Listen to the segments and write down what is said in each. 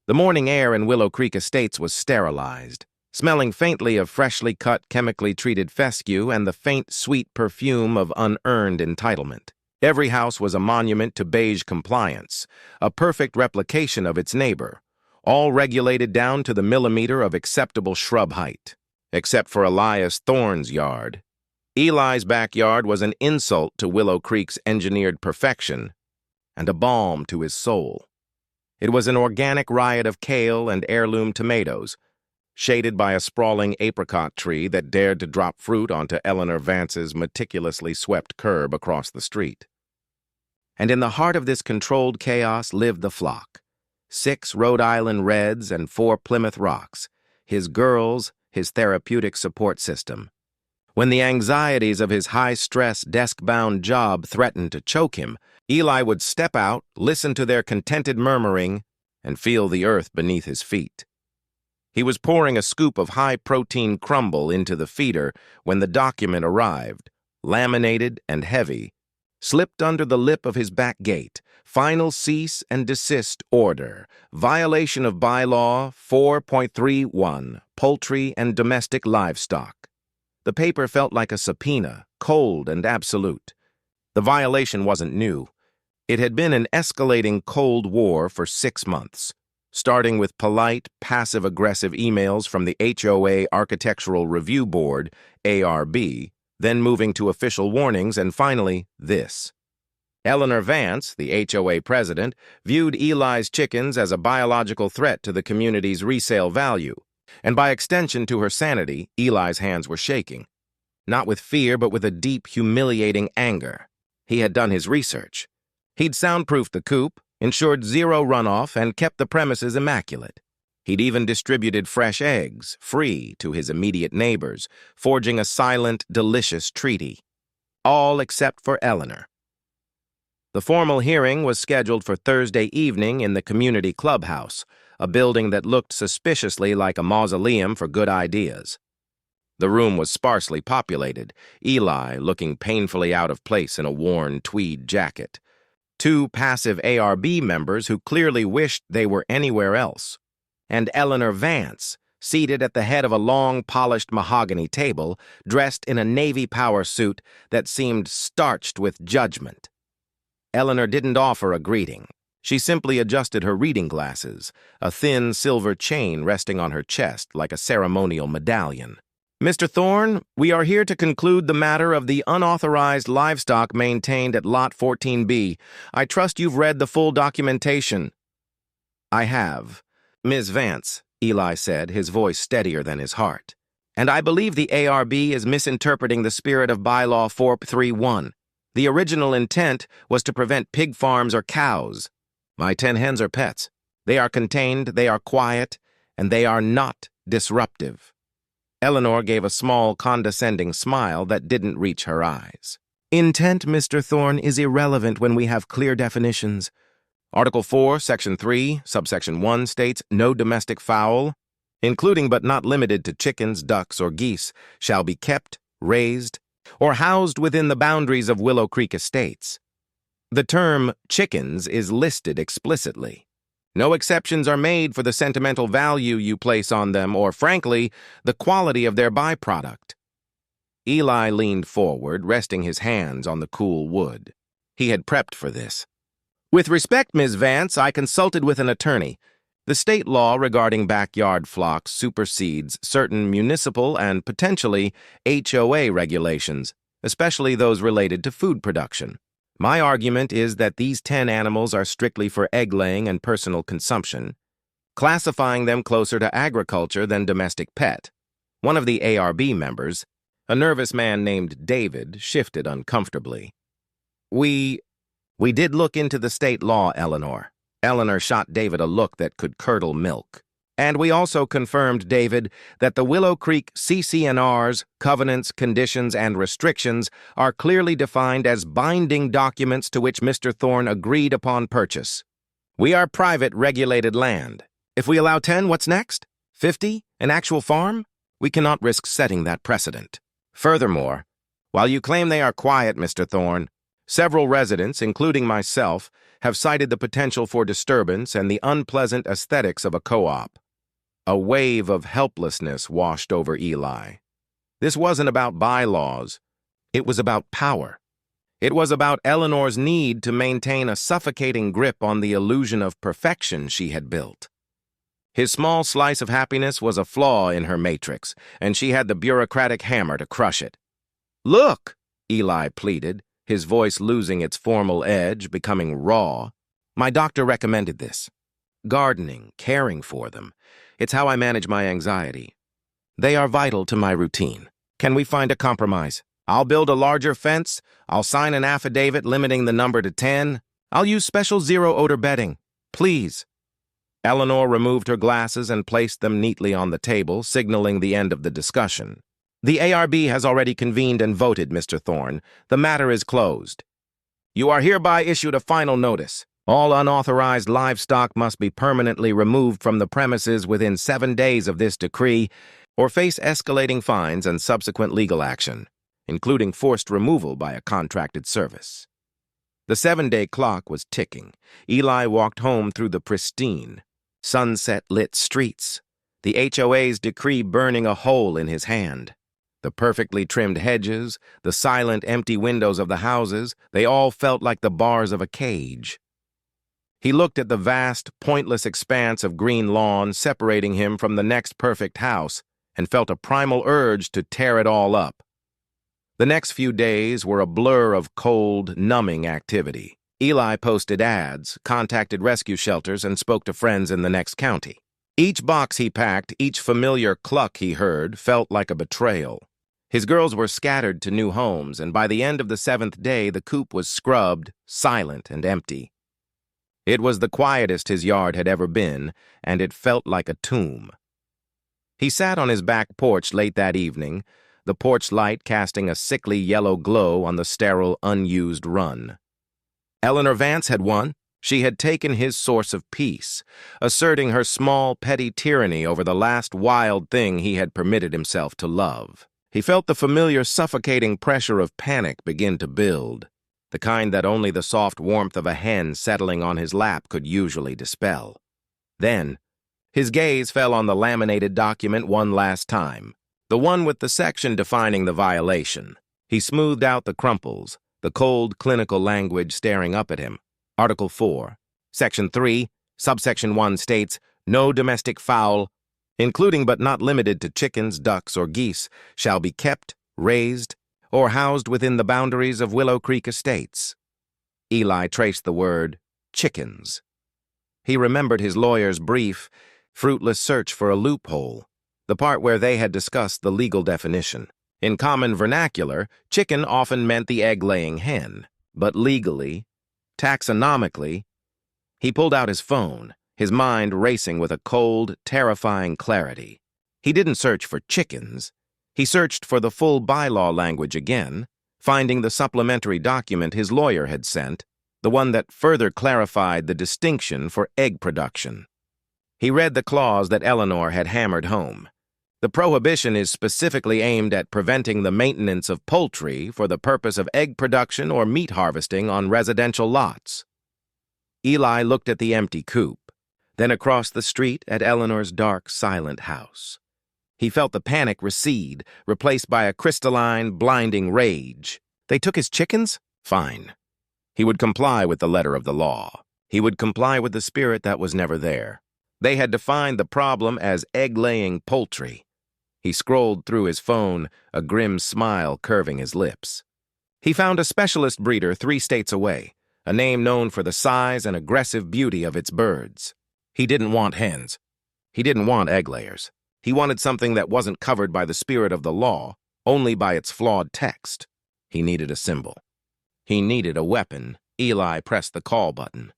The morning air in Willow Creek Estates was sterilized, smelling faintly of freshly cut, chemically treated fescue and the faint, sweet perfume of unearned entitlement. Every house was a monument to beige compliance, a perfect replication of its neighbor, all regulated down to the millimeter of acceptable shrub height, except for Elias Thorne's yard. Eli's backyard was an insult to Willow Creek's engineered perfection and a balm to his soul. It was an organic riot of kale and heirloom tomatoes, shaded by a sprawling apricot tree that dared to drop fruit onto Eleanor Vance's meticulously swept curb across the street. And in the heart of this controlled chaos lived the flock, 6 Rhode Island Reds and 4 Plymouth Rocks, his girls, his therapeutic support system. When the anxieties of his high-stress, desk-bound job threatened to choke him, Eli would step out, listen to their contented murmuring, and feel the earth beneath his feet. He was pouring a scoop of high-protein crumble into the feeder when the document arrived, laminated and heavy, slipped under the lip of his back gate. Final cease and desist order. Violation of bylaw 4.31, poultry and domestic livestock. The paper felt like a subpoena, cold and absolute. The violation wasn't new. It had been an escalating Cold War for 6 months, starting with polite, passive-aggressive emails from the HOA Architectural Review Board, ARB, then moving to official warnings, and finally, this. Eleanor Vance, the HOA president, viewed Eli's chickens as a biological threat to the community's resale value, and by extension to her sanity. Eli's hands were shaking. Not with fear, but with a deep, humiliating anger. He had done his research. He'd soundproofed the coop, ensured zero runoff, and kept the premises immaculate. He'd even distributed fresh eggs, free, to his immediate neighbors, forging a silent, delicious treaty. All except for Eleanor. The formal hearing was scheduled for Thursday evening in the community clubhouse, a building that looked suspiciously like a mausoleum for good ideas. The room was sparsely populated, Eli looking painfully out of place in a worn tweed jacket. 2 passive ARB members who clearly wished they were anywhere else, and Eleanor Vance, seated at the head of a long, polished mahogany table, dressed in a Navy power suit that seemed starched with judgment. Eleanor didn't offer a greeting. She simply adjusted her reading glasses, a thin silver chain resting on her chest like a ceremonial medallion. Mr. Thorne, we are here to conclude the matter of the unauthorized livestock maintained at Lot 14B. I trust you've read the full documentation. I have, Ms. Vance, Eli said, his voice steadier than his heart. And I believe the ARB is misinterpreting the spirit of Bylaw 431. The original intent was to prevent pig farms or cows. My 10 hens are pets. They are contained, they are quiet, and they are not disruptive. Eleanor gave a small, condescending smile that didn't reach her eyes. Intent, Mr. Thorne, is irrelevant when we have clear definitions. Article 4, Section 3, Subsection 1 states, no domestic fowl, including but not limited to chickens, ducks, or geese, shall be kept, raised, or housed within the boundaries of Willow Creek Estates. The term chickens is listed explicitly. No exceptions are made for the sentimental value you place on them or, frankly, the quality of their byproduct. Eli leaned forward, resting his hands on the cool wood. He had prepped for this. With respect, Ms. Vance, I consulted with an attorney. The state law regarding backyard flocks supersedes certain municipal and potentially HOA regulations, especially those related to food production. My argument is that these 10 animals are strictly for egg-laying and personal consumption, classifying them closer to agriculture than domestic pet. One of the ARB members, a nervous man named David, shifted uncomfortably. We did look into the state law, Eleanor. Eleanor shot David a look that could curdle milk. And we also confirmed, David, that the Willow Creek CC&R's covenants, conditions, and restrictions are clearly defined as binding documents to which Mr. Thorne agreed upon purchase. We are private, regulated land. If we allow 10, what's next? 50? An actual farm? We cannot risk setting that precedent. Furthermore, while you claim they are quiet, Mr. Thorne, Several residents, including myself, have cited the potential for disturbance and the unpleasant aesthetics of a co-op. A wave of helplessness washed over Eli. This wasn't about bylaws. It was about power. It was about Eleanor's need to maintain a suffocating grip on the illusion of perfection she had built. His small slice of happiness was a flaw in her matrix, and she had the bureaucratic hammer to crush it. "Look," Eli pleaded, his voice losing its formal edge, becoming raw. "My doctor recommended this. Gardening, caring for them. It's how I manage my anxiety. They are vital to my routine. Can we find a compromise? I'll build a larger fence. I'll sign an affidavit limiting the number to 10. I'll use special zero-odor bedding. Please." Eleanor removed her glasses and placed them neatly on the table, signaling the end of the discussion. "The ARB has already convened and voted, Mr. Thorne. The matter is closed. You are hereby issued a final notice. All unauthorized livestock must be permanently removed from the premises within 7 days of this decree or face escalating fines and subsequent legal action, including forced removal by a contracted service." The 7-day clock was ticking. Eli walked home through the pristine, sunset-lit streets, the HOA's decree burning a hole in his hand. The perfectly trimmed hedges, the silent, empty windows of the houses, they all felt like the bars of a cage. He looked at the vast, pointless expanse of green lawn separating him from the next perfect house and felt a primal urge to tear it all up. The next few days were a blur of cold, numbing activity. Eli posted ads, contacted rescue shelters, and spoke to friends in the next county. Each box he packed, each familiar cluck he heard, felt like a betrayal. His girls were scattered to new homes, and by the end of the 7th day, the coop was scrubbed, silent, and empty. It was the quietest his yard had ever been, and it felt like a tomb. He sat on his back porch late that evening, the porch light casting a sickly yellow glow on the sterile, unused run. Eleanor Vance had won. She had taken his source of peace, asserting her small, petty tyranny over the last wild thing he had permitted himself to love. He felt the familiar suffocating pressure of panic begin to build, the kind that only the soft warmth of a hen settling on his lap could usually dispel. Then, his gaze fell on the laminated document one last time, the one with the section defining the violation. He smoothed out the crumples, the cold, clinical language staring up at him. Article 4, Section 3, Subsection 1 states, "No domestic fowl, including but not limited to chickens, ducks, or geese, shall be kept, raised, or housed within the boundaries of Willow Creek Estates." Eli traced the word chickens. He remembered his lawyer's brief, fruitless search for a loophole, the part where they had discussed the legal definition. In common vernacular, chicken often meant the egg-laying hen, but legally, taxonomically, he pulled out his phone, his mind racing with a cold, terrifying clarity. He didn't search for chickens. He searched for the full bylaw language again, finding the supplementary document his lawyer had sent, the one that further clarified the distinction for egg production. He read the clause that Eleanor had hammered home. The prohibition is specifically aimed at preventing the maintenance of poultry for the purpose of egg production or meat harvesting on residential lots. Eli looked at the empty coop, then across the street at Eleanor's dark, silent house. He felt the panic recede, replaced by a crystalline, blinding rage. They took his chickens? Fine. He would comply with the letter of the law. He would comply with the spirit that was never there. They had defined the problem as egg-laying poultry. He scrolled through his phone, a grim smile curving his lips. He found a specialist breeder 3 states away, a name known for the size and aggressive beauty of its birds. He didn't want hens. He didn't want egg layers. He wanted something that wasn't covered by the spirit of the law, only by its flawed text. He needed a symbol. He needed a weapon. Eli pressed the call button.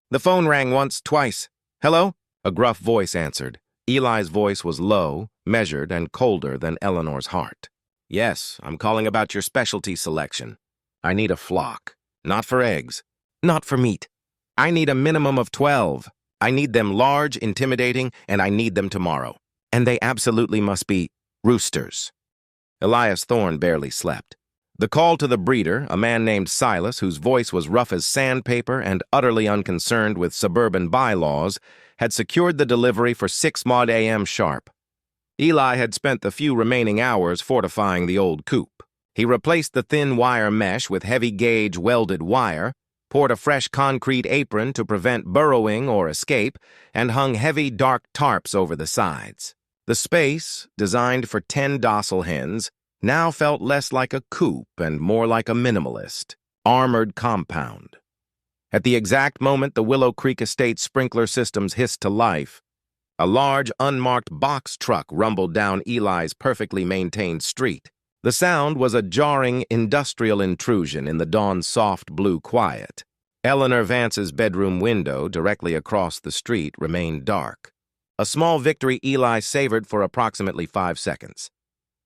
The phone rang once, twice. "Hello?" A gruff voice answered. Eli's voice was low, measured, and colder than Eleanor's heart. "Yes, I'm calling about your specialty selection. I need a flock. Not for eggs. Not for meat. I need a minimum of 12. I need them large, intimidating, and I need them tomorrow. And they absolutely must be roosters." Elias Thorne barely slept. The call to the breeder, a man named Silas, whose voice was rough as sandpaper and utterly unconcerned with suburban bylaws, had secured the delivery for 6 a.m. sharp. Eli had spent the few remaining hours fortifying the old coop. He replaced the thin wire mesh with heavy-gauge welded wire, poured a fresh concrete apron to prevent burrowing or escape, and hung heavy, dark tarps over the sides. The space, designed for 10 docile hens, now felt less like a coop and more like a minimalist, armored compound. At the exact moment the Willow Creek Estate sprinkler systems hissed to life, a large, unmarked box truck rumbled down Eli's perfectly maintained street. The sound was a jarring industrial intrusion in the dawn's soft blue quiet. Eleanor Vance's bedroom window, directly across the street, remained dark. A small victory Eli savored for approximately 5 seconds.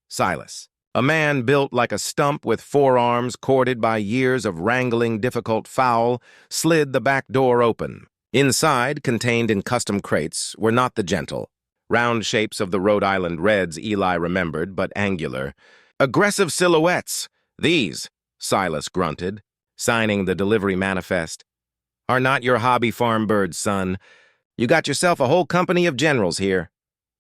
Silas, a man built like a stump with forearms corded by years of wrangling difficult fowl, slid the back door open. Inside, contained in custom crates, were not the gentle, round shapes of the Rhode Island Reds Eli remembered, but angular. Aggressive silhouettes. These, Silas grunted, signing the delivery manifest, are not your hobby farm birds, son. You got yourself a whole company of generals here.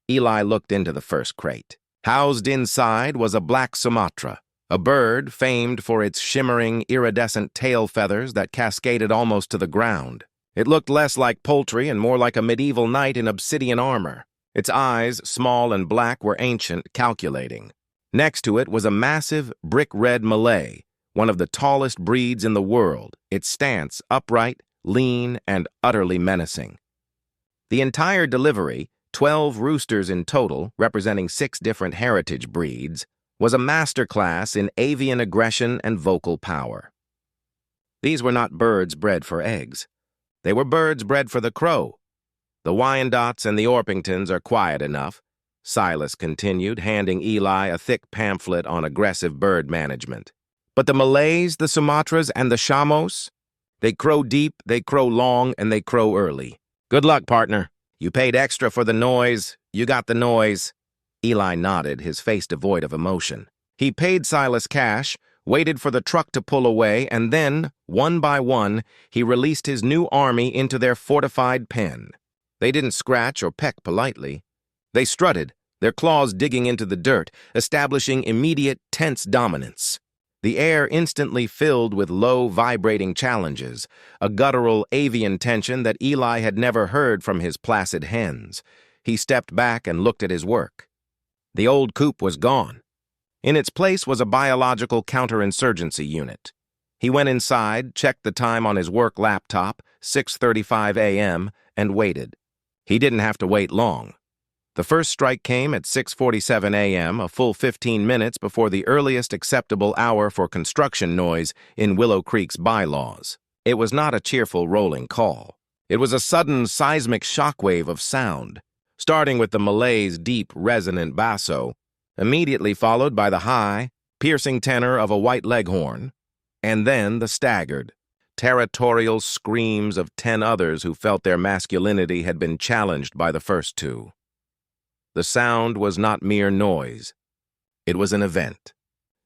Eli looked into the first crate. Housed inside was a black Sumatra, a bird famed for its shimmering, iridescent tail feathers that cascaded almost to the ground. It looked less like poultry and more like a medieval knight in obsidian armor. Its eyes, small and black, were ancient, calculating. Next to it was a massive, brick-red Malay, one of the tallest breeds in the world, its stance upright, lean, and utterly menacing. The entire delivery, 12 roosters in total, representing 6 different heritage breeds, was a masterclass in avian aggression and vocal power. These were not birds bred for eggs. They were birds bred for the crow. The Wyandottes and the Orpingtons are quiet enough, Silas continued, handing Eli a thick pamphlet on aggressive bird management. But the Malays, the Sumatras, and the Shamos, they crow deep, they crow long, and they crow early. Good luck, partner. You paid extra for the noise. You got the noise. Eli nodded, his face devoid of emotion. He paid Silas cash, waited for the truck to pull away, and then, one by one, he released his new army into their fortified pen. They didn't scratch or peck politely. They strutted, their claws digging into the dirt, establishing immediate, tense dominance. The air instantly filled with low, vibrating challenges, a guttural avian tension that Eli had never heard from his placid hens. He stepped back and looked at his work. The old coop was gone. In its place was a biological counterinsurgency unit. He went inside, checked the time on his work laptop, 6:35 a.m., and waited. He didn't have to wait long. The first strike came at 6:47 a.m., a full 15 minutes before the earliest acceptable hour for construction noise in Willow Creek's bylaws. It was not a cheerful rolling call. It was a sudden seismic shockwave of sound, starting with the Malay's deep, resonant basso, immediately followed by the high, piercing tenor of a white leghorn, and then the staggered, territorial screams of 10 others who felt their masculinity had been challenged by the first two. The sound was not mere noise. It was an event.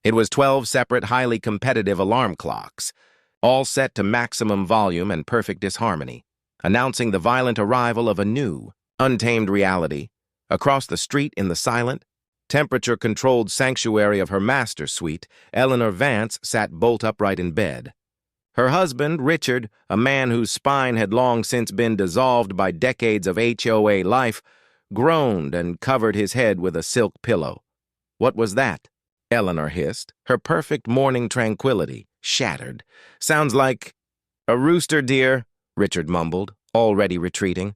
It was 12 separate, highly competitive alarm clocks, all set to maximum volume and perfect disharmony, announcing the violent arrival of a new, untamed reality. Across the street in the silent, temperature-controlled sanctuary of her master suite, Eleanor Vance sat bolt upright in bed. Her husband, Richard, a man whose spine had long since been dissolved by decades of HOA life, groaned and covered his head with a silk pillow. What was that? Eleanor hissed, her perfect morning tranquility shattered. Sounds like... A rooster, dear, Richard mumbled, already retreating.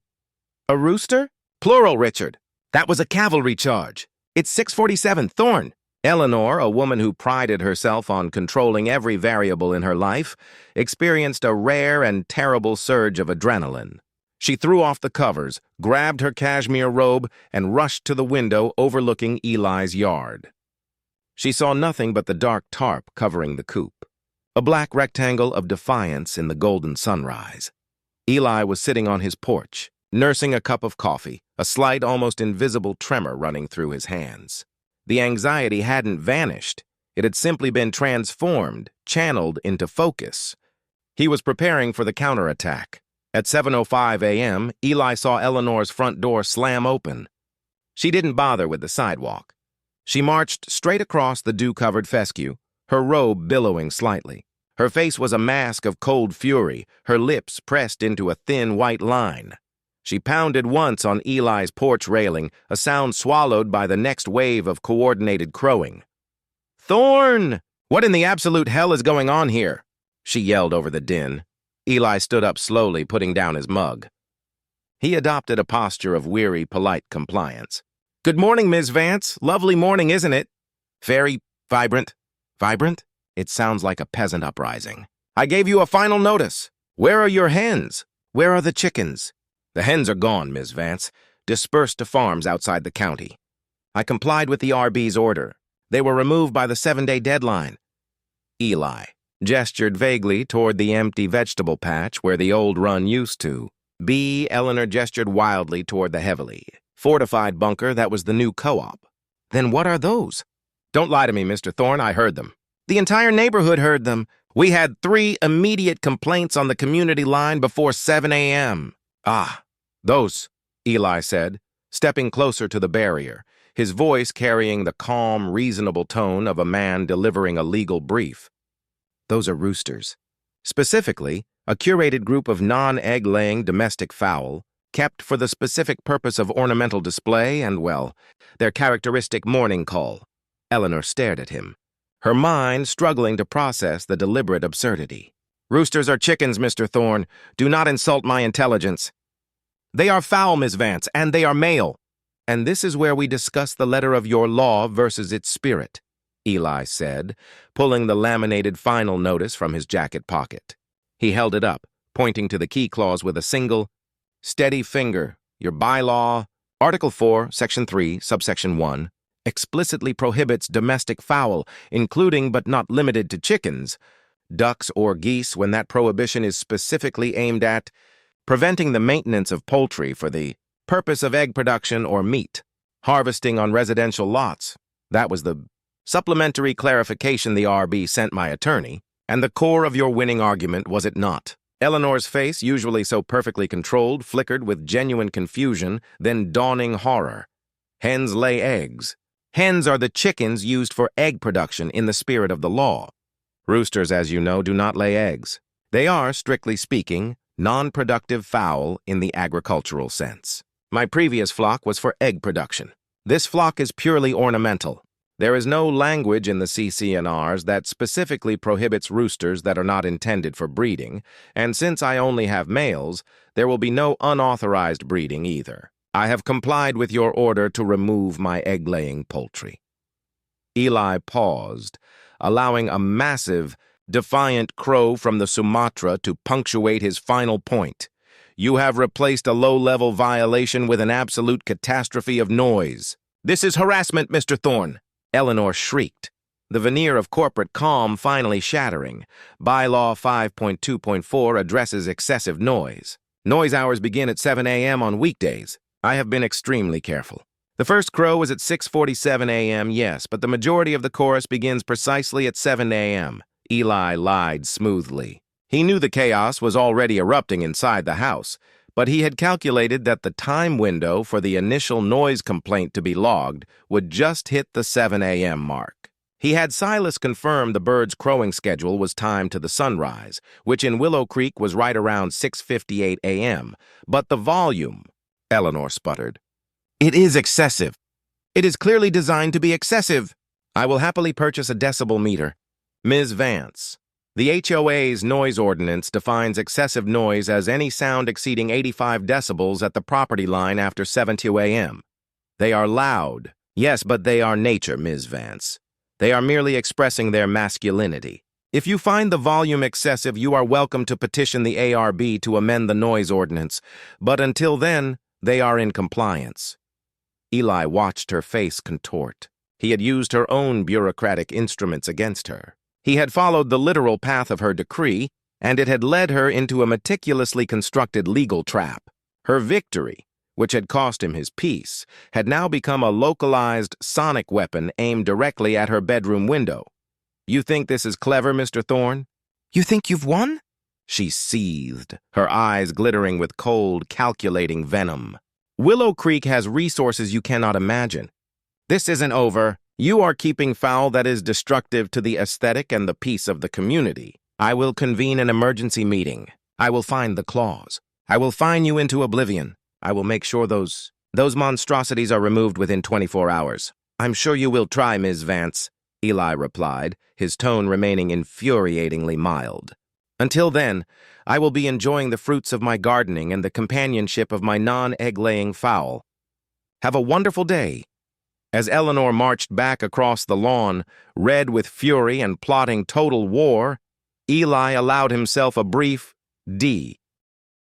A rooster? Plural, Richard. That was a cavalry charge. It's 6:47, Thorn. Eleanor, a woman who prided herself on controlling every variable in her life, experienced a rare and terrible surge of adrenaline. She threw off the covers, grabbed her cashmere robe, and rushed to the window overlooking Eli's yard. She saw nothing but the dark tarp covering the coop, a black rectangle of defiance in the golden sunrise. Eli was sitting on his porch, nursing a cup of coffee, a slight, almost invisible tremor running through his hands. The anxiety hadn't vanished. It had simply been transformed, channeled into focus. He was preparing for the counterattack. At 7:05 a.m., Eli saw Eleanor's front door slam open. She didn't bother with the sidewalk. She marched straight across the dew-covered fescue, her robe billowing slightly. Her face was a mask of cold fury, her lips pressed into a thin white line. She pounded once on Eli's porch railing, a sound swallowed by the next wave of coordinated crowing. "Thorn! What in the absolute hell is going on here?" she yelled over the din. Eli stood up slowly, putting down his mug. He adopted a posture of weary, polite compliance. "Good morning, Ms. Vance. Lovely morning, isn't it? Very vibrant." Vibrant? It sounds like a peasant uprising. "I gave you a final notice. Where are your hens? Where are the chickens?" "The hens are gone, Ms. Vance, dispersed to farms outside the county. I complied with the RB's order. They were removed by the 7-day deadline." Eli gestured vaguely toward the empty vegetable patch where the old run used to. Eleanor gestured wildly toward the heavily fortified bunker that was the new co-op. "Then what are those?" "Don't lie to me, Mr. Thorne, I heard them." "The entire neighborhood heard them. We had 3 immediate complaints on the community line before 7 a.m. "Ah, those," Eli said, stepping closer to the barrier, his voice carrying the calm, reasonable tone of a man delivering a legal brief. "Those are roosters. Specifically, a curated group of non-egg-laying domestic fowl, kept for the specific purpose of ornamental display and, well, their characteristic morning call." Eleanor stared at him, her mind struggling to process the deliberate absurdity. "Roosters are chickens, Mr. Thorne. Do not insult my intelligence." "They are fowl, Miss Vance, and they are male." "And this is where we discuss the letter of your law versus its spirit," Eli said, pulling the laminated final notice from his jacket pocket. He held it up, pointing to the key clause with a single, steady finger. "Your bylaw, Article 4, Section 3, Subsection 1, explicitly prohibits domestic fowl, including but not limited to chickens, ducks or geese when that prohibition is specifically aimed at preventing the maintenance of poultry for the purpose of egg production or meat, harvesting on residential lots." That was the supplementary clarification the RB sent my attorney, and the core of your winning argument, was it not? Eleanor's face, usually so perfectly controlled, flickered with genuine confusion, then dawning horror. "Hens lay eggs. Hens are the chickens used for egg production in the spirit of the law. Roosters, as you know, do not lay eggs. They are, strictly speaking, non-productive fowl in the agricultural sense. My previous flock was for egg production. This flock is purely ornamental. There is no language in the CC&Rs that specifically prohibits roosters that are not intended for breeding, and since I only have males, there will be no unauthorized breeding either. I have complied with your order to remove my egg-laying poultry." Eli paused, allowing a massive, defiant crow from the Sumatra to punctuate his final point. "You have replaced a low-level violation with an absolute catastrophe of noise. This is harassment, Mr. Thorne." Eleanor shrieked, the veneer of corporate calm finally shattering. Bylaw 5.2.4 addresses excessive noise. Noise hours begin at 7 a.m. on weekdays. I have been extremely careful. The first crow is at 6:47 a.m., yes, but the majority of the chorus begins precisely at 7 a.m. Eli lied smoothly. He knew the chaos was already erupting inside the house, but he had calculated that the time window for the initial noise complaint to be logged would just hit the 7 a.m. mark. He had Silas confirm the birds' crowing schedule was timed to the sunrise, which in Willow Creek was right around 6:58 a.m., but the volume, Eleanor sputtered. "It is excessive. It is clearly designed to be excessive. I will happily purchase a decibel meter." "Ms. Vance, the HOA's noise ordinance defines excessive noise as any sound exceeding 85 decibels at the property line after 7:02 a.m. They are loud. Yes, but they are nature, Ms. Vance. They are merely expressing their masculinity. If you find the volume excessive, you are welcome to petition the ARB to amend the noise ordinance, but until then, they are in compliance." Eli watched her face contort. He had used her own bureaucratic instruments against her. He had followed the literal path of her decree, and it had led her into a meticulously constructed legal trap. Her victory, which had cost him his peace, had now become a localized sonic weapon aimed directly at her bedroom window. You think this is clever, Mr. Thorne? You think you've won? She seethed, her eyes glittering with cold, calculating venom. Willow Creek has resources you cannot imagine. This isn't over. You are keeping foul that is destructive to the aesthetic and the peace of the community. I will convene an emergency meeting. I will find the clause. I will fine you into oblivion. I will make sure those monstrosities are removed within 24 hours. I'm sure you will try, Ms. Vance, Eli replied, his tone remaining infuriatingly mild. Until then, I will be enjoying the fruits of my gardening and the companionship of my non-egg-laying fowl. Have a wonderful day. As Eleanor marched back across the lawn, red with fury and plotting total war, Eli allowed himself a brief D.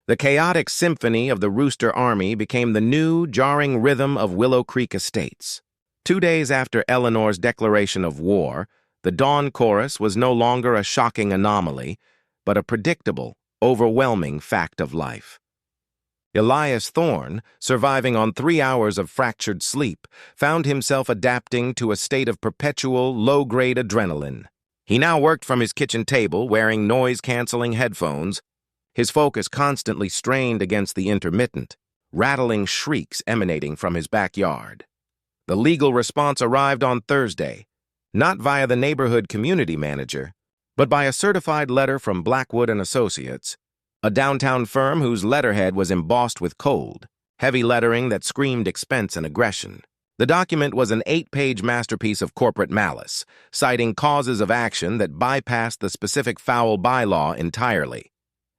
The chaotic symphony of the Rooster army became the new, jarring rhythm of Willow Creek Estates. 2 days after Eleanor's declaration of war, the dawn chorus was no longer a shocking anomaly, but a predictable, overwhelming fact of life. Elias Thorne, surviving on 3 hours of fractured sleep, found himself adapting to a state of perpetual, low-grade adrenaline. He now worked from his kitchen table, wearing noise-canceling headphones, his focus constantly strained against the intermittent, rattling shrieks emanating from his backyard. The legal response arrived on Thursday, not via the neighborhood community manager, but by a certified letter from Blackwood and Associates, a downtown firm whose letterhead was embossed with cold, heavy lettering that screamed expense and aggression. The document was an 8-page masterpiece of corporate malice, citing causes of action that bypassed the specific foul bylaw entirely.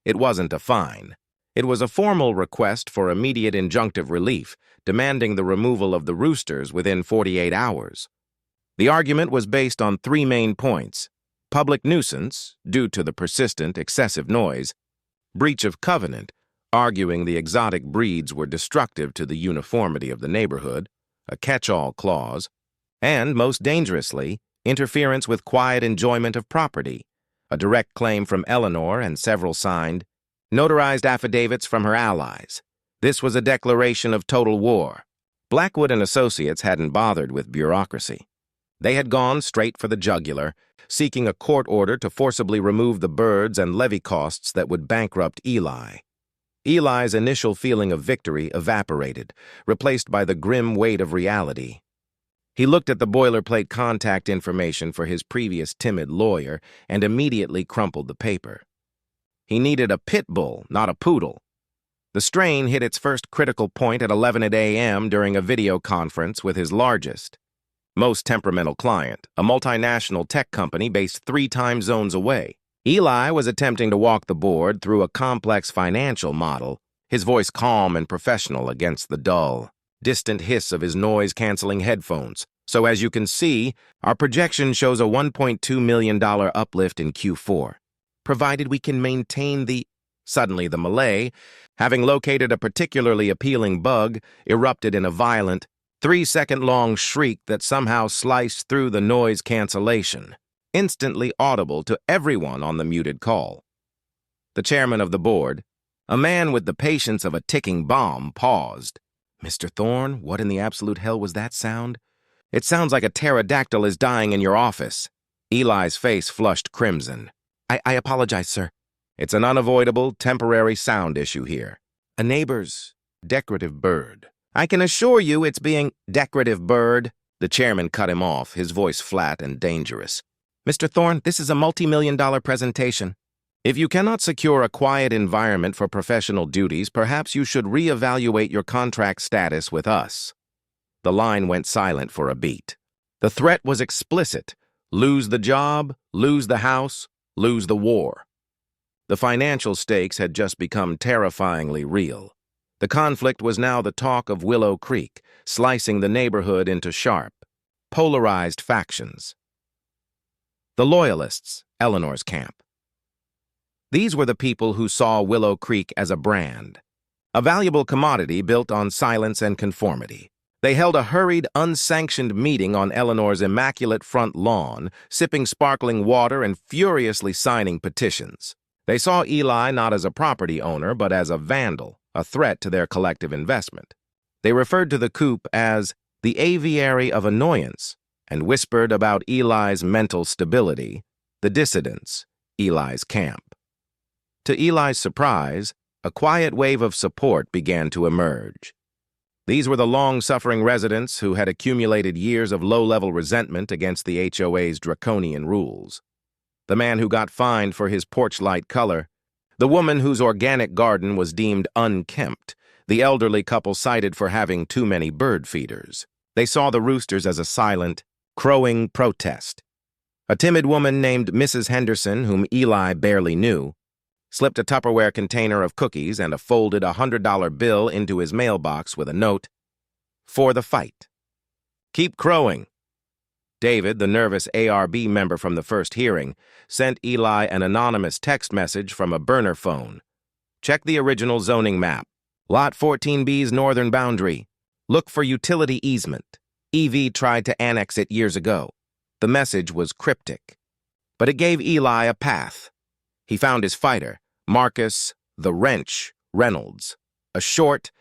It wasn't a fine. It was a formal request for immediate injunctive relief, demanding the removal of the roosters within 48 hours. The argument was based on 3 main points: public nuisance, due to the persistent, excessive noise; breach of covenant, arguing the exotic breeds were destructive to the uniformity of the neighborhood, a catch-all clause; and, most dangerously, interference with quiet enjoyment of property, a direct claim from Eleanor and several signed, notarized affidavits from her allies. This was a declaration of total war. Blackwood and Associates hadn't bothered with bureaucracy. They had gone straight for the jugular, seeking a court order to forcibly remove the birds and levy costs that would bankrupt Eli. Eli's initial feeling of victory evaporated, replaced by the grim weight of reality. He looked at the boilerplate contact information for his previous timid lawyer and immediately crumpled the paper. He needed a pit bull, not a poodle. The strain hit its first critical point at 11 a.m. during a video conference with his largest, most temperamental client, a multinational tech company based 3 time zones away. Eli was attempting to walk the board through a complex financial model, his voice calm and professional against the dull, distant hiss of his noise-canceling headphones. So as you can see, our projection shows a $1.2 million uplift in Q4, provided we can maintain the... Suddenly the Malay, having located a particularly appealing bug, erupted in a violent, 3-second-long shriek that somehow sliced through the noise cancellation, instantly audible to everyone on the muted call. The chairman of the board, a man with the patience of a ticking bomb, paused. "Mr. Thorne, what in the absolute hell was that sound? It sounds like a pterodactyl is dying in your office." Eli's face flushed crimson. I apologize, sir. It's an unavoidable, temporary sound issue here. A neighbor's decorative bird. I can assure you it's being decorative bird. The chairman cut him off, his voice flat and dangerous. "Mr. Thorne, this is a multi-million-dollar presentation. If you cannot secure a quiet environment for professional duties, perhaps you should reevaluate your contract status with us." The line went silent for a beat. The threat was explicit. Lose the job, lose the house, lose the war. The financial stakes had just become terrifyingly real. The conflict was now the talk of Willow Creek, slicing the neighborhood into sharp, polarized factions. The Loyalists, Eleanor's camp. These were the people who saw Willow Creek as a brand, a valuable commodity built on silence and conformity. They held a hurried, unsanctioned meeting on Eleanor's immaculate front lawn, sipping sparkling water and furiously signing petitions. They saw Eli not as a property owner, but as a vandal, a threat to their collective investment. They referred to the coop as the aviary of annoyance, and whispered about Eli's mental stability, the dissidents, Eli's camp. To Eli's surprise, a quiet wave of support began to emerge. These were the long-suffering residents who had accumulated years of low-level resentment against the HOA's draconian rules. The man who got fined for his porch light color, the woman whose organic garden was deemed unkempt, the elderly couple cited for having too many bird feeders. They saw the roosters as a silent, crowing protest. A timid woman named Mrs. Henderson, whom Eli barely knew, slipped a Tupperware container of cookies and a folded $100 bill into his mailbox with a note, "For the fight. Keep crowing." David, the nervous ARB member from the first hearing, sent Eli an anonymous text message from a burner phone. "Check the original zoning map. Lot 14B's northern boundary. Look for utility easement. EV tried to annex it years ago." The message was cryptic, but it gave Eli a path. He found his fighter, Marcus "the Wrench" Reynolds, a short,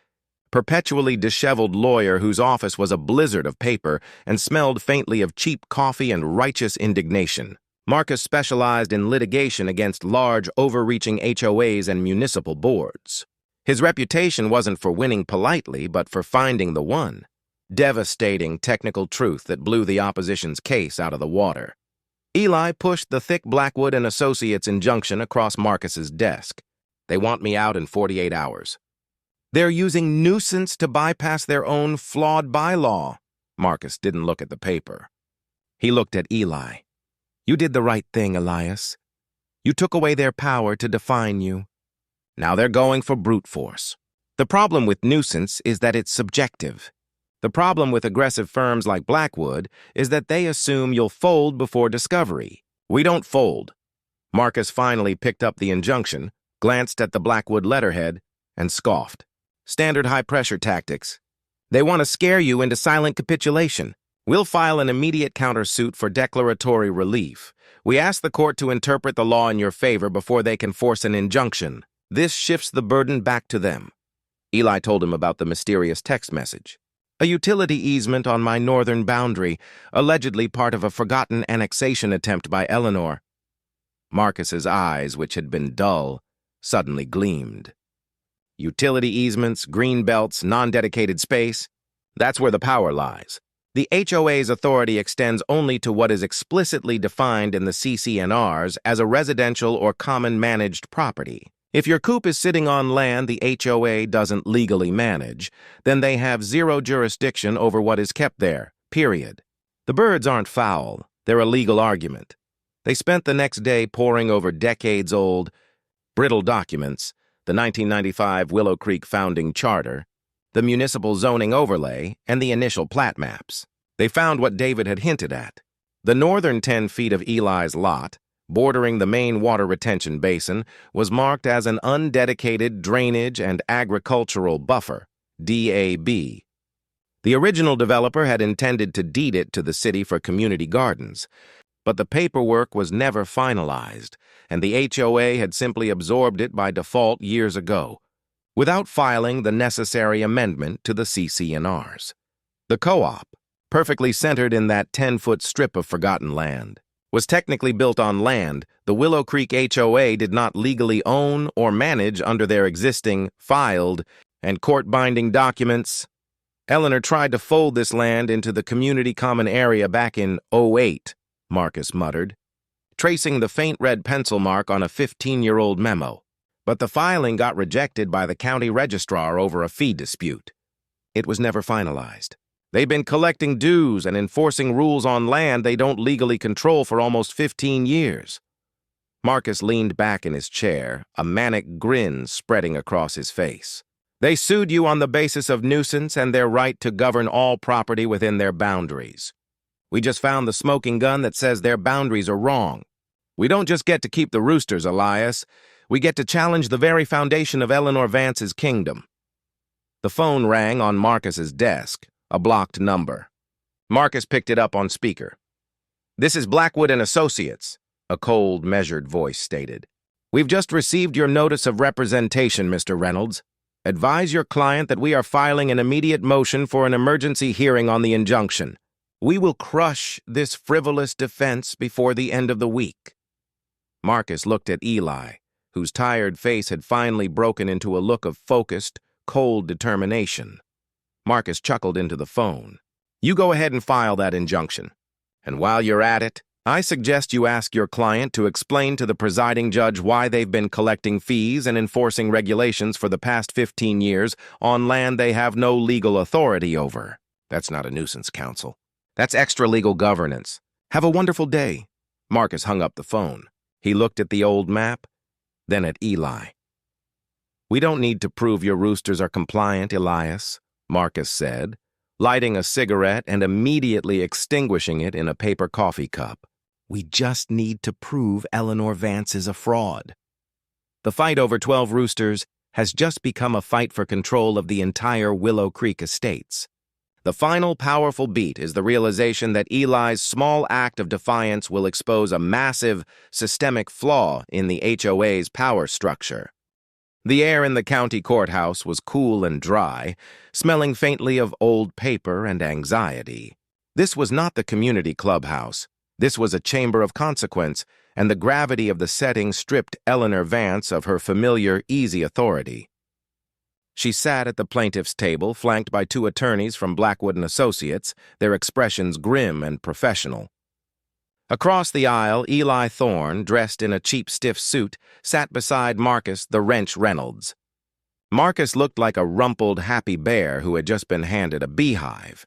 perpetually disheveled lawyer whose office was a blizzard of paper and smelled faintly of cheap coffee and righteous indignation. Marcus specialized in litigation against large, overreaching HOAs and municipal boards. His reputation wasn't for winning politely, but for finding the one, devastating technical truth that blew the opposition's case out of the water. Eli pushed the thick Blackwood and Associates injunction across Marcus's desk. "They want me out in 48 hours. They're using nuisance to bypass their own flawed bylaw." Marcus didn't look at the paper. He looked at Eli. "You did the right thing, Elias. You took away their power to define you. Now they're going for brute force. The problem with nuisance is that it's subjective. The problem with aggressive firms like Blackwood is that they assume you'll fold before discovery. We don't fold." Marcus finally picked up the injunction, glanced at the Blackwood letterhead, and scoffed. "Standard high-pressure tactics. They want to scare you into silent capitulation. We'll file an immediate countersuit for declaratory relief. We ask the court to interpret the law in your favor before they can force an injunction. This shifts the burden back to them." Eli told him about the mysterious text message. "A utility easement on my northern boundary, allegedly part of a forgotten annexation attempt by Eleanor." Marcus's eyes, which had been dull, suddenly gleamed. Utility easements, green belts, non-dedicated space, that's where the power lies. The HOA's authority extends only to what is explicitly defined in the CC&Rs as a residential or common managed property. If your coop is sitting on land the HOA doesn't legally manage, then they have zero jurisdiction over what is kept there, period. The birds aren't foul, they're a legal argument. They spent the next day poring over decades-old, brittle documents, the 1995 Willow Creek Founding Charter, the municipal zoning overlay, and the initial plat maps. They found what David had hinted at. The northern 10 feet of Eli's lot, bordering the main water retention basin, was marked as an undedicated drainage and agricultural buffer, DAB. The original developer had intended to deed it to the city for community gardens, but the paperwork was never finalized, and the HOA had simply absorbed it by default years ago, without filing the necessary amendment to the CC&Rs. The co-op, perfectly centered in that 10-foot strip of forgotten land, was technically built on land the Willow Creek HOA did not legally own or manage under their existing, filed, and court-binding documents. Eleanor tried to fold this land into the community common area back in '08, Marcus muttered, tracing the faint red pencil mark on a 15-year-old memo. But the filing got rejected by the county registrar over a fee dispute. It was never finalized. They've been collecting dues and enforcing rules on land they don't legally control for almost 15 years. Marcus leaned back in his chair, a manic grin spreading across his face. They sued you on the basis of nuisance and their right to govern all property within their boundaries. We just found the smoking gun that says their boundaries are wrong. We don't just get to keep the roosters, Elias. We get to challenge the very foundation of Eleanor Vance's kingdom. The phone rang on Marcus's desk, a blocked number. Marcus picked it up on speaker. "This is Blackwood and Associates," a cold, measured voice stated. "We've just received your notice of representation, Mr. Reynolds. Advise your client that we are filing an immediate motion for an emergency hearing on the injunction. We will crush this frivolous defense before the end of the week." Marcus looked at Eli, whose tired face had finally broken into a look of focused, cold determination. Marcus chuckled into the phone. "You go ahead and file that injunction. And while you're at it, I suggest you ask your client to explain to the presiding judge why they've been collecting fees and enforcing regulations for the past 15 years on land they have no legal authority over. That's not a nuisance, counsel. That's extra-legal governance. Have a wonderful day." Marcus hung up the phone. He looked at the old map, then at Eli. "We don't need to prove your roosters are compliant, Elias," Marcus said, lighting a cigarette and immediately extinguishing it in a paper coffee cup. "We just need to prove Eleanor Vance is a fraud." The fight over 12 roosters has just become a fight for control of the entire Willow Creek estates. The final powerful beat is the realization that Eli's small act of defiance will expose a massive, systemic flaw in the HOA's power structure. The air in the county courthouse was cool and dry, smelling faintly of old paper and anxiety. This was not the community clubhouse. This was a chamber of consequence, and the gravity of the setting stripped Eleanor Vance of her familiar, easy authority. She sat at the plaintiff's table, flanked by 2 attorneys from Blackwood & Associates, their expressions grim and professional. Across the aisle, Eli Thorne, dressed in a cheap, stiff suit, sat beside Marcus the Wrench Reynolds. Marcus looked like a rumpled, happy bear who had just been handed a beehive.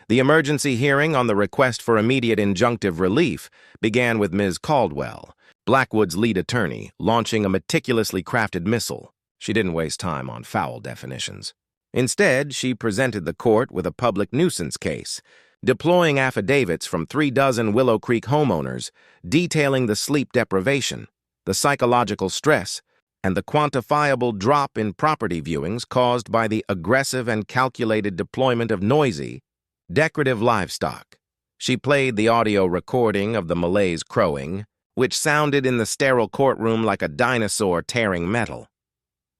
The emergency hearing on the request for immediate injunctive relief began with Ms. Caldwell, Blackwood's lead attorney, launching a meticulously crafted missile. She didn't waste time on foul definitions. Instead, she presented the court with a public nuisance case, deploying affidavits from 3 dozen Willow Creek homeowners, detailing the sleep deprivation, the psychological stress, and the quantifiable drop in property viewings caused by the aggressive and calculated deployment of noisy, decorative livestock. She played the audio recording of the Malays crowing, which sounded in the sterile courtroom like a dinosaur tearing metal.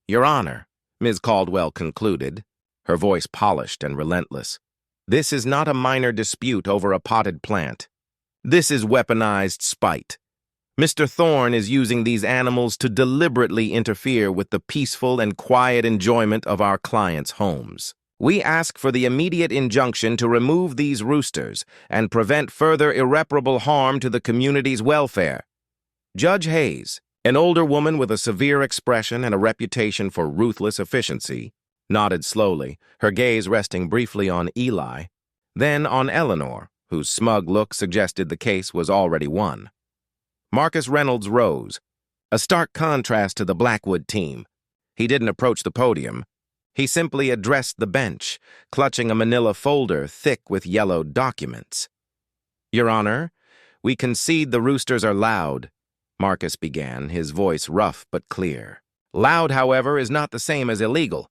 "Your Honor," Ms. Caldwell concluded, her voice polished and relentless, "this is not a minor dispute over a potted plant. This is weaponized spite. Mr. Thorne is using these animals to deliberately interfere with the peaceful and quiet enjoyment of our clients' homes. We ask for the immediate injunction to remove these roosters and prevent further irreparable harm to the community's welfare." Judge Hayes, an older woman with a severe expression and a reputation for ruthless efficiency, nodded slowly, her gaze resting briefly on Eli, then on Eleanor, whose smug look suggested the case was already won. Marcus Reynolds rose, a stark contrast to the Blackwood team. He didn't approach the podium. He simply addressed the bench, clutching a manila folder thick with yellowed documents. "Your Honor, we concede the roosters are loud," Marcus began, his voice rough but clear. "Loud, however, is not the same as illegal.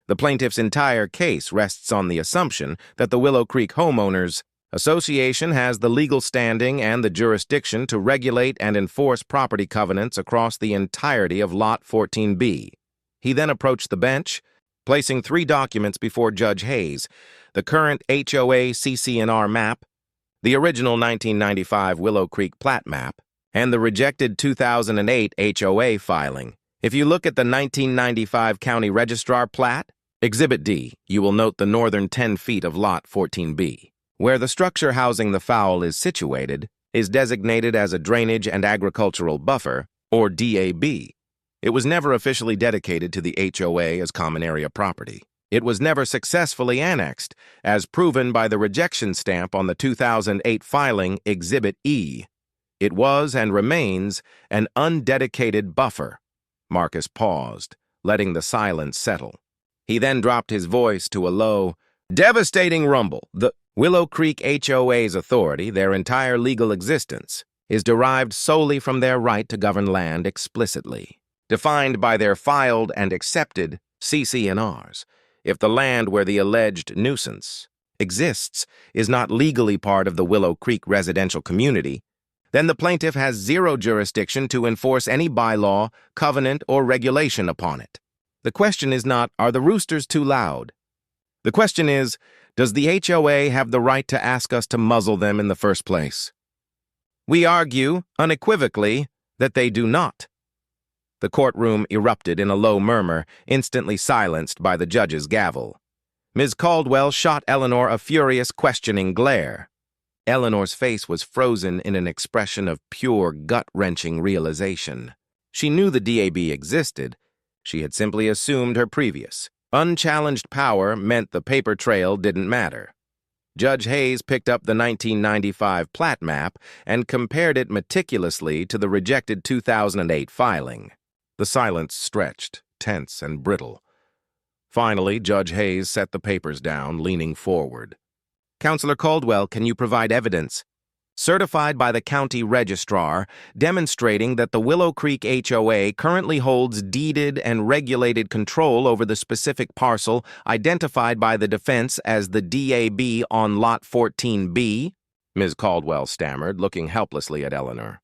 The plaintiff's entire case rests on the assumption that the Willow Creek Homeowners Association has the legal standing and the jurisdiction to regulate and enforce property covenants across the entirety of Lot 14B. He then approached the bench, placing 3 documents before Judge Hayes: the current HOA CC&R map, the original 1995 Willow Creek plat map, and the rejected 2008 HOA filing. If you look at the 1995 County Registrar plat, Exhibit D, you will note the northern 10 feet of Lot 14B. Where the structure housing the fowl is situated is designated as a Drainage and Agricultural Buffer, or DAB. It was never officially dedicated to the HOA as common area property. It was never successfully annexed, as proven by the rejection stamp on the 2008 filing Exhibit E. It was and remains an undedicated buffer. Marcus paused, letting the silence settle. He then dropped his voice to a low, devastating rumble. The Willow Creek HOA's authority, their entire legal existence, is derived solely from their right to govern land explicitly, defined by their filed and accepted CC&Rs. If the land where the alleged nuisance exists is not legally part of the Willow Creek residential community, then the plaintiff has zero jurisdiction to enforce any bylaw, covenant, or regulation upon it. The question is not, are the roosters too loud? The question is, Does the HOA have the right to ask us to muzzle them in the first place? We argue, unequivocally, that they do not. The courtroom erupted in a low murmur, instantly silenced by the judge's gavel. Ms. Caldwell shot Eleanor a furious, questioning glare. Eleanor's face was frozen in an expression of pure, gut-wrenching realization. She knew the DAB existed. She had simply assumed her previous. Unchallenged power meant the paper trail didn't matter. Judge Hayes picked up the 1995 plat map and compared it meticulously to the rejected 2008 filing. The silence stretched, tense and brittle. Finally, Judge Hayes set the papers down, leaning forward. Counselor Caldwell, can you provide evidence, certified by the county registrar, demonstrating that the Willow Creek HOA currently holds deeded and regulated control over the specific parcel identified by the defense as the DAB on Lot 14B? Ms. Caldwell stammered, looking helplessly at Eleanor.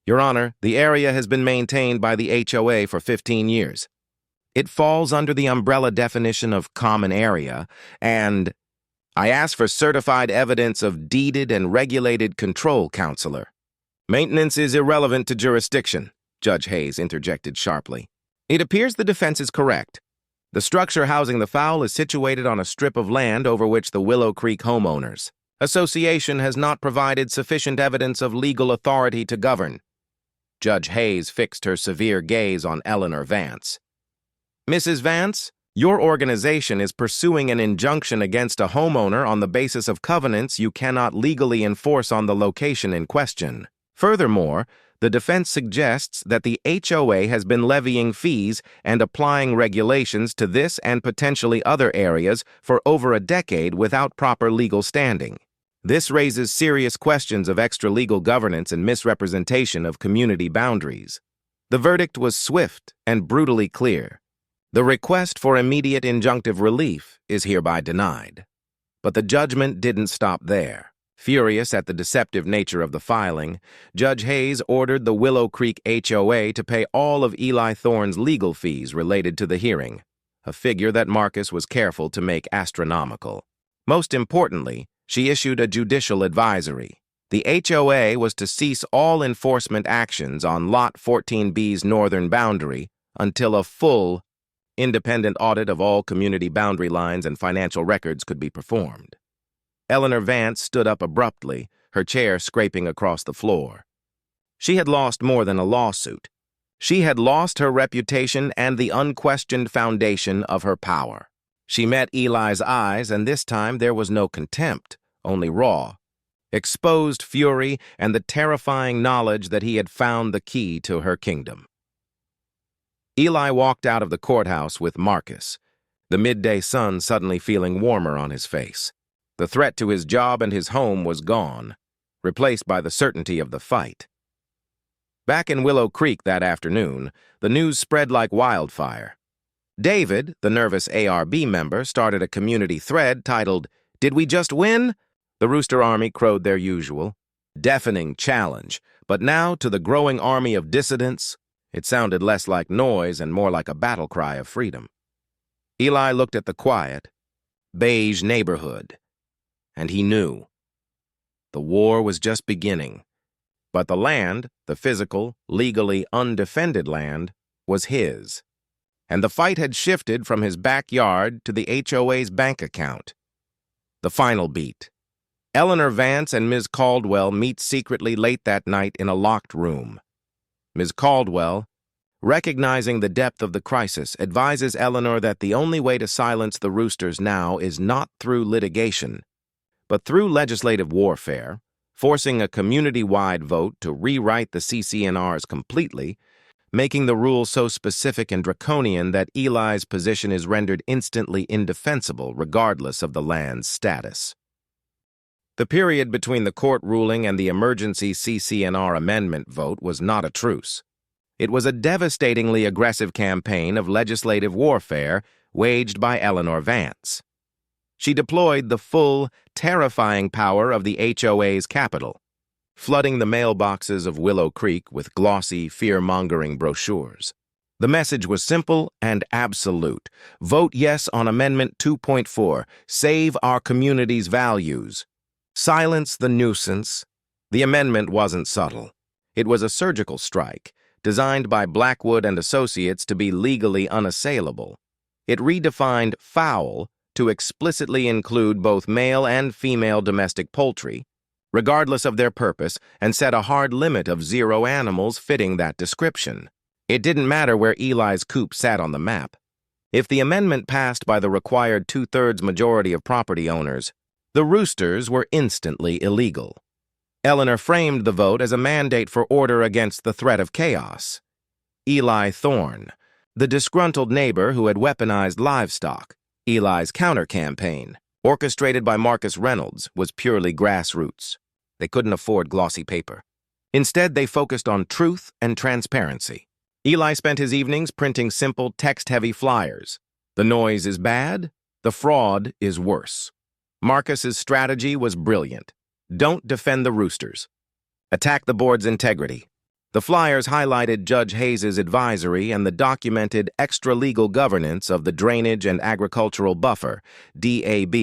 Your Honor, the area has been maintained by the HOA for 15 years. It falls under the umbrella definition of common area, and I ask for certified evidence of deeded and regulated control, Counselor. Maintenance is irrelevant to jurisdiction, Judge Hayes interjected sharply. It appears the defense is correct. The structure housing the fowl is situated on a strip of land over which the Willow Creek homeowners association has not provided sufficient evidence of legal authority to govern. Judge Hayes fixed her severe gaze on Eleanor Vance. Mrs. Vance, your organization is pursuing an injunction against a homeowner on the basis of covenants you cannot legally enforce on the location in question. Furthermore, the defense suggests that the HOA has been levying fees and applying regulations to this and potentially other areas for over a decade without proper legal standing. This raises serious questions of extra-legal governance and misrepresentation of community boundaries. The verdict was swift and brutally clear. The request for immediate injunctive relief is hereby denied. But the judgment didn't stop there. Furious at the deceptive nature of the filing, Judge Hayes ordered the Willow Creek HOA to pay all of Eli Thorne's legal fees related to the hearing, a figure that Marcus was careful to make astronomical. Most importantly, she issued a judicial advisory. The HOA was to cease all enforcement actions on Lot 14B's northern boundary until a full, independent audit of all community boundary lines and financial records could be performed. Eleanor Vance stood up abruptly, her chair scraping across the floor. She had lost more than a lawsuit. She had lost her reputation and the unquestioned foundation of her power. She met Eli's eyes, and this time there was no contempt, only raw, exposed fury and the terrifying knowledge that he had found the key to her kingdom. Eli walked out of the courthouse with Marcus, the midday sun suddenly feeling warmer on his face. The threat to his job and his home was gone, replaced by the certainty of the fight. Back in Willow Creek that afternoon, the news spread like wildfire. David, the nervous ARB member, started a community thread titled, "Did we just win?" The Rooster Army crowed their usual, deafening challenge, but now to the growing army of dissidents, it sounded less like noise and more like a battle cry of freedom. Eli looked at the quiet, beige neighborhood, and he knew. The war was just beginning, but the land, the physical, legally undefended land, was his. And the fight had shifted from his backyard to the HOA's bank account. The final beat. Eleanor Vance and Ms. Caldwell meet secretly late that night in a locked room. Ms. Caldwell, recognizing the depth of the crisis, advises Eleanor that the only way to silence the Roosters now is not through litigation, but through legislative warfare, forcing a community-wide vote to rewrite the CC&Rs completely, making the rule so specific and draconian that Eli's position is rendered instantly indefensible regardless of the land's status. The period between the court ruling and the emergency CC&R amendment vote was not a truce. It was a devastatingly aggressive campaign of legislative warfare waged by Eleanor Vance. She deployed the full, terrifying power of the HOA's capital, flooding the mailboxes of Willow Creek with glossy, fear-mongering brochures. The message was simple and absolute. Vote yes on Amendment 2.4. Save our community's values. Silence the nuisance. The amendment wasn't subtle. It was a surgical strike, designed by Blackwood and Associates to be legally unassailable. It redefined fowl to explicitly include both male and female domestic poultry, regardless of their purpose, and set a hard limit of 0 animals fitting that description. It didn't matter where Eli's coop sat on the map. If the amendment passed by the required 2/3 majority of property owners, the roosters were instantly illegal. Eleanor framed the vote as a mandate for order against the threat of chaos. Eli Thorne, the disgruntled neighbor who had weaponized livestock, Eli's counter-campaign, orchestrated by Marcus Reynolds, was purely grassroots. They couldn't afford glossy paper. Instead, they focused on truth and transparency. Eli spent his evenings printing simple, text-heavy flyers. The noise is bad, the fraud is worse. Marcus's strategy was brilliant. Don't defend the roosters. Attack the board's integrity. The flyers highlighted Judge Hayes's advisory and the documented extra-legal governance of the Drainage and Agricultural Buffer, DAB.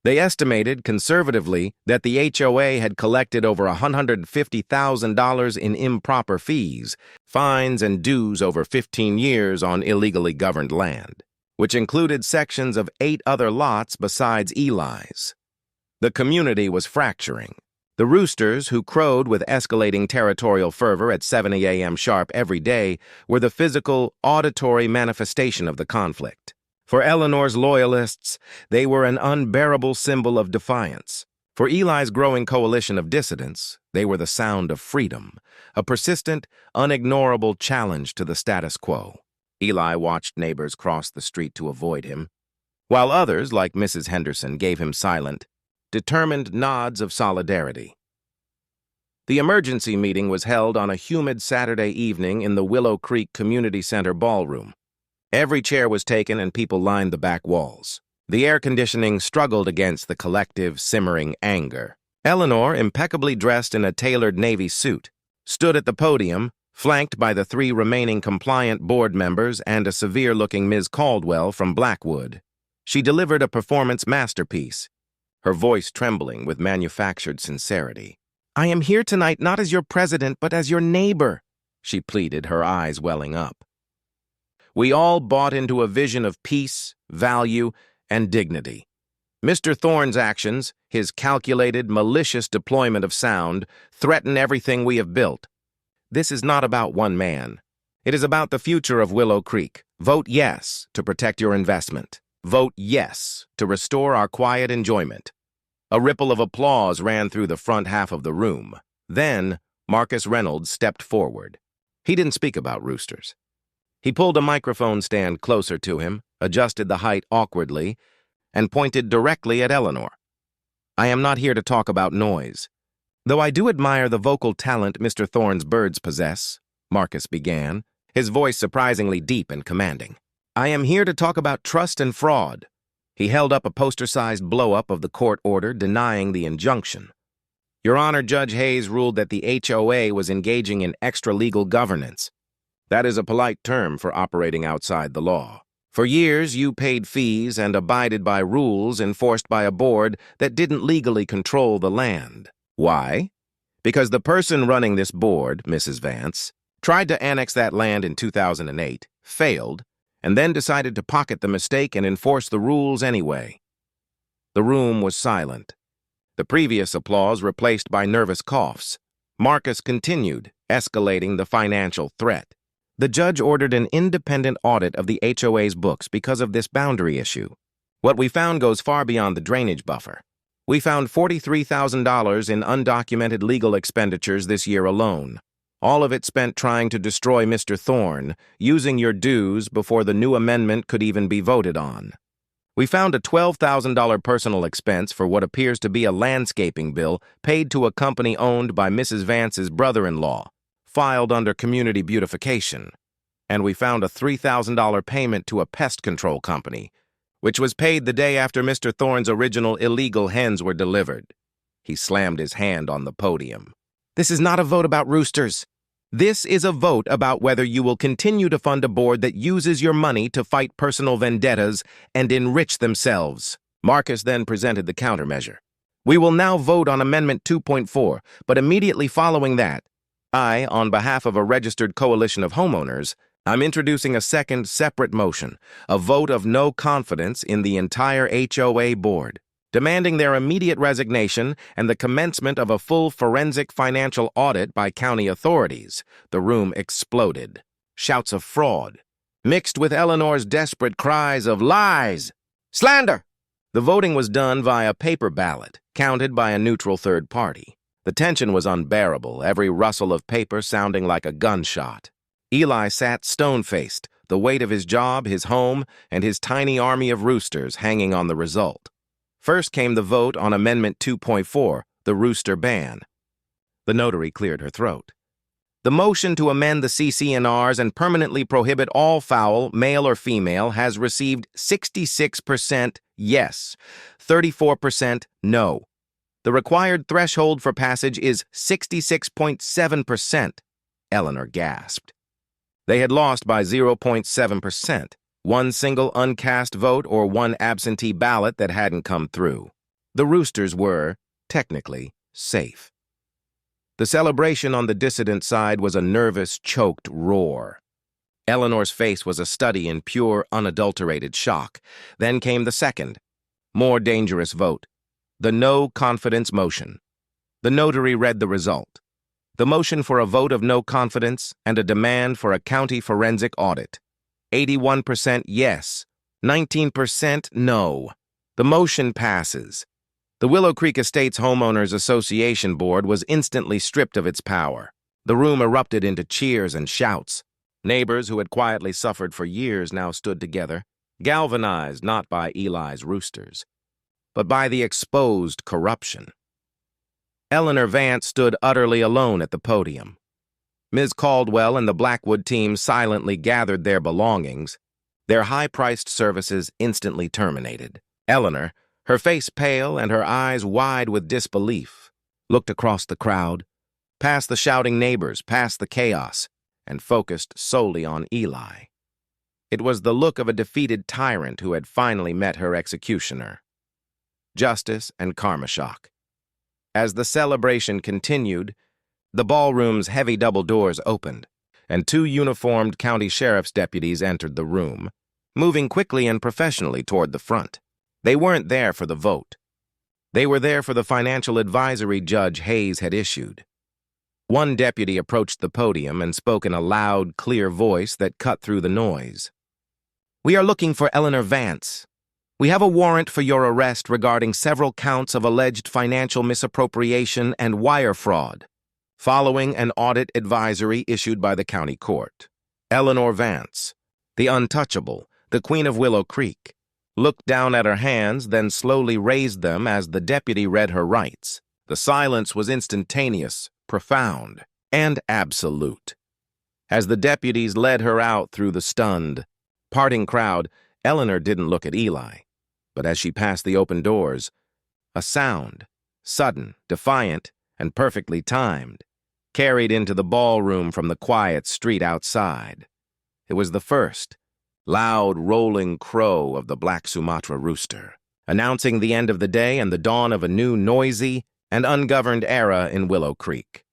They estimated, conservatively, that the HOA had collected over $150,000 in improper fees, fines, and dues over 15 years on illegally governed land, which included sections of 8 other lots besides Eli's. The community was fracturing. The roosters, who crowed with escalating territorial fervor at 7 a.m. sharp every day, were the physical, auditory manifestation of the conflict. For Eleanor's loyalists, they were an unbearable symbol of defiance. For Eli's growing coalition of dissidents, they were the sound of freedom, a persistent, unignorable challenge to the status quo. Eli watched neighbors cross the street to avoid him, while others, like Mrs. Henderson, gave him silent, determined nods of solidarity. The emergency meeting was held on a humid Saturday evening in the Willow Creek Community Center ballroom. Every chair was taken and people lined the back walls. The air conditioning struggled against the collective, simmering anger. Eleanor, impeccably dressed in a tailored navy suit, stood at the podium, flanked by the 3 remaining compliant board members and a severe-looking Ms. Caldwell from Blackwood. She delivered a performance masterpiece, her voice trembling with manufactured sincerity. "I am here tonight not as your president, but as your neighbor," she pleaded, her eyes welling up. We all bought into a vision of peace, value, and dignity. Mr. Thorne's actions, his calculated, malicious deployment of sound, threaten everything we have built. This is not about one man. It is about the future of Willow Creek. Vote yes to protect your investment. Vote yes to restore our quiet enjoyment. A ripple of applause ran through the front half of the room. Then, Marcus Reynolds stepped forward. He didn't speak about roosters. He pulled a microphone stand closer to him, adjusted the height awkwardly, and pointed directly at Eleanor. "I am not here to talk about noise. Though I do admire the vocal talent Mr. Thorne's birds possess," Marcus began, his voice surprisingly deep and commanding. "I am here to talk about trust and fraud." He held up a poster-sized blow-up of the court order denying the injunction. "Your Honor, Judge Hayes ruled that the HOA was engaging in extra-legal governance. That is a polite term for operating outside the law. For years, you paid fees and abided by rules enforced by a board that didn't legally control the land. Why? Because the person running this board, Mrs. Vance, tried to annex that land in 2008, failed, and then decided to pocket the mistake and enforce the rules anyway." The room was silent. The previous applause replaced by nervous coughs. Marcus continued, escalating the financial threat. "The judge ordered an independent audit of the HOA's books because of this boundary issue. What we found goes far beyond the drainage buffer. We found $43,000 in undocumented legal expenditures this year alone. All of it spent trying to destroy Mr. Thorne, using your dues before the new amendment could even be voted on. We found a $12,000 personal expense for what appears to be a landscaping bill paid to a company owned by Mrs. Vance's brother-in-law, filed under community beautification. And we found a $3,000 payment to a pest control company, which was paid the day after Mr. Thorne's original illegal hens were delivered." He slammed his hand on the podium. "This is not a vote about roosters. This is a vote about whether you will continue to fund a board that uses your money to fight personal vendettas and enrich themselves. Marcus then presented the countermeasure. We will now vote on Amendment 2.4, but immediately following that, I, on behalf of a registered coalition of homeowners, I'm introducing a second separate motion, a vote of no confidence in the entire HOA board, demanding their immediate resignation and the commencement of a full forensic financial audit by county authorities. The room exploded. Shouts of fraud, mixed with Eleanor's desperate cries of lies, slander. The voting was done via paper ballot, counted by a neutral third party. The tension was unbearable, every rustle of paper sounding like a gunshot. Eli sat stone-faced, the weight of his job, his home, and his tiny army of roosters hanging on the result. First came the vote on Amendment 2.4, the rooster ban. The notary cleared her throat. The motion to amend the CC&Rs and permanently prohibit all fowl, male or female, has received 66% yes, 34% no. The required threshold for passage is 66.7%, Eleanor gasped. They had lost by 0.7%, one single uncast vote or one absentee ballot that hadn't come through. The roosters were, technically, safe. The celebration on the dissident side was a nervous, choked roar. Eleanor's face was a study in pure, unadulterated shock. Then came the second, more dangerous vote, the no-confidence motion. The notary read the result. The motion for a vote of no confidence and a demand for a county forensic audit. 81% yes, 19% no. The motion passes. The Willow Creek Estates Homeowners Association Board was instantly stripped of its power. The room erupted into cheers and shouts. Neighbors who had quietly suffered for years now stood together, galvanized not by Eli's roosters, but by the exposed corruption. Eleanor Vance stood utterly alone at the podium. Ms. Caldwell and the Blackwood team silently gathered their belongings, their high-priced services instantly terminated. Eleanor, her face pale and her eyes wide with disbelief, looked across the crowd, past the shouting neighbors, past the chaos, and focused solely on Eli. It was the look of a defeated tyrant who had finally met her executioner. Justice and karma shock. As the celebration continued, the ballroom's heavy double doors opened, and two uniformed county sheriff's deputies entered the room, moving quickly and professionally toward the front. They weren't there for the vote. They were there for the financial advisory Judge Hayes had issued. One deputy approached the podium and spoke in a loud, clear voice that cut through the noise. "We are looking for Eleanor Vance. We have a warrant for your arrest regarding several counts of alleged financial misappropriation and wire fraud, following an audit advisory issued by the county court. Eleanor Vance, the untouchable, the Queen of Willow Creek, looked down at her hands, then slowly raised them as the deputy read her rights. The silence was instantaneous, profound, and absolute. As the deputies led her out through the stunned, parting crowd, Eleanor didn't look at Eli. But as she passed the open doors, a sound, sudden, defiant, and perfectly timed, carried into the ballroom from the quiet street outside. It was the first, loud, rolling crow of the Black Sumatra rooster, announcing the end of the day and the dawn of a new, noisy, and ungoverned era in Willow Creek.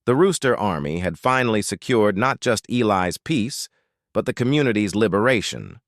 The Rooster Army had finally secured not just Eli's peace, but the community's liberation.